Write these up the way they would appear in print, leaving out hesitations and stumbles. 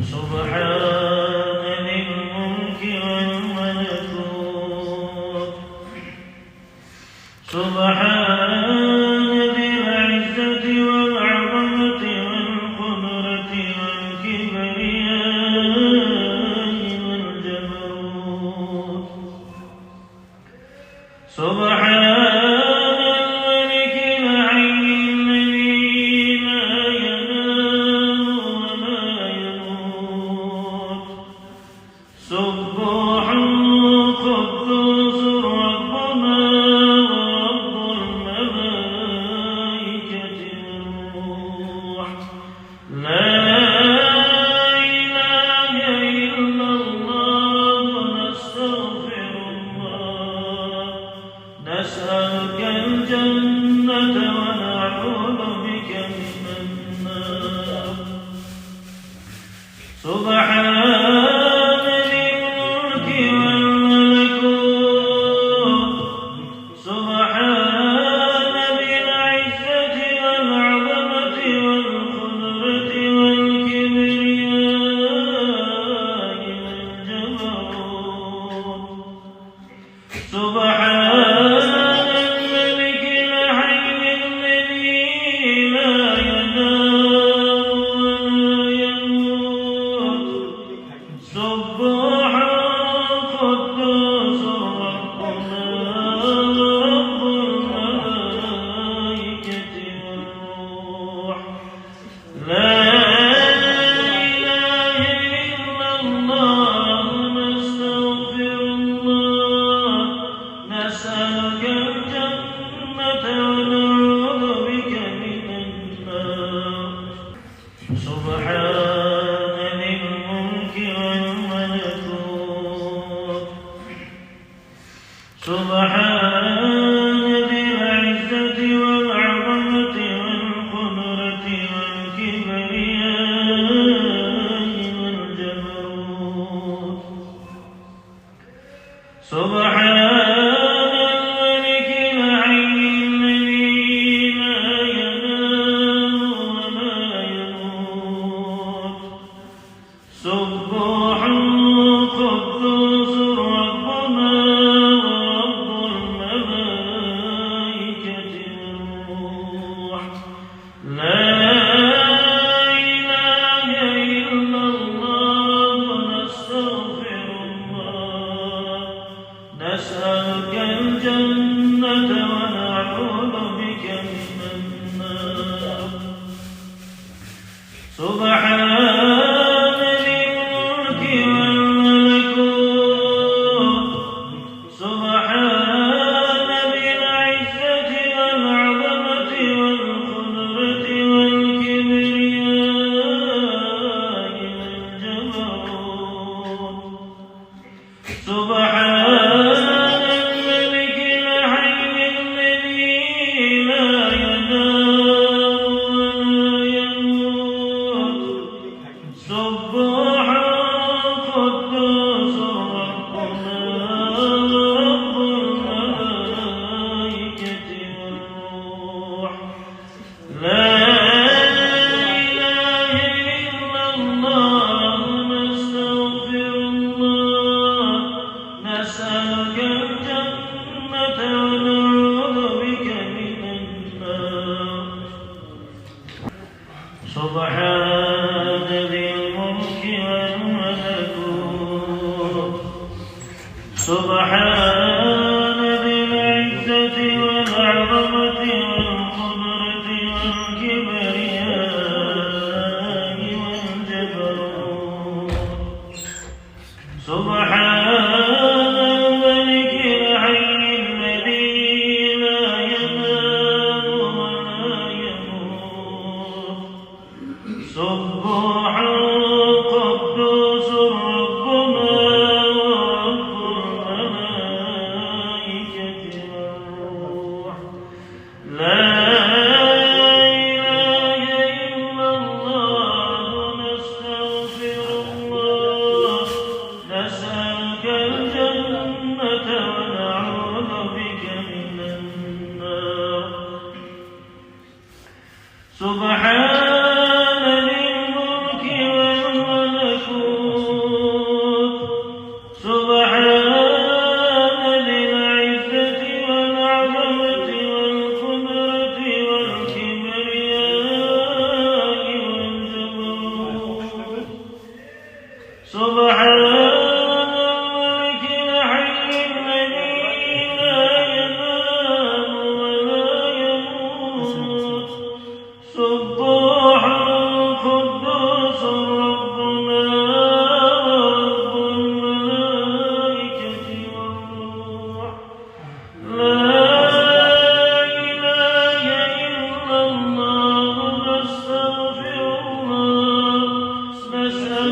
سبحان ذي الملك والملكوت سبحان ذي العزة والعظمة والقدرة والكبرياء والجبروت سبحان الملك الحي الذي لا ينام ولا يموت سبوح قدوس ربنا ورب الملائكة والروح لا إله إلا الله نستغفر الله نسألك الجنة ونعوذ بك من النار سبحان ذي الملك والملكوت سبحان ذي العزة والعظمة والقدرة والكبرياء والجبروت سبحان الملك الحي الذي لا ينام ولا يموت سبوح قدوس ربنا رب الملائكة والروح لا إله إلا الله نستغفر الله نسألك الجنة ونعوذ بك من النار سبحان ذي الملك والملكوت سبحان ذي العزة والعظمة والقدرة والكبرياء والجبروت سبحان الملك الحي الذي لا ينام ولا يموت سبوح قدوس ربنا ورب الملائكة والروح لا إله إلا الله نستغفر الله نسألك الجنة ونعوذ بك من النار سبحان ذي الملك والملكوت سبحان ذي العزة والعظمة والقدرة والكبرياء والجبروت سبحان الملك الحي الذي لا ينام ولا يموت سبوح قدوس ربنا رب الملائكة والروح لا إله إلا الله نستغفر الله نسألك الجنة ونعوذ بك من النار سبحان ذي الملك والملكوت سبحان ذي العزة والعظمة والقدرة والكبرياء والجبروت سبحان الملك الحي الذي لا ينام ولا يموت سبوح قدوس ربنا ورب الملائكة والروح لا إله إلا الله نستغفر الله نسألك الجنة ونعوذ بك من النار سبحان ذي الملك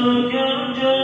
نسألك الجنة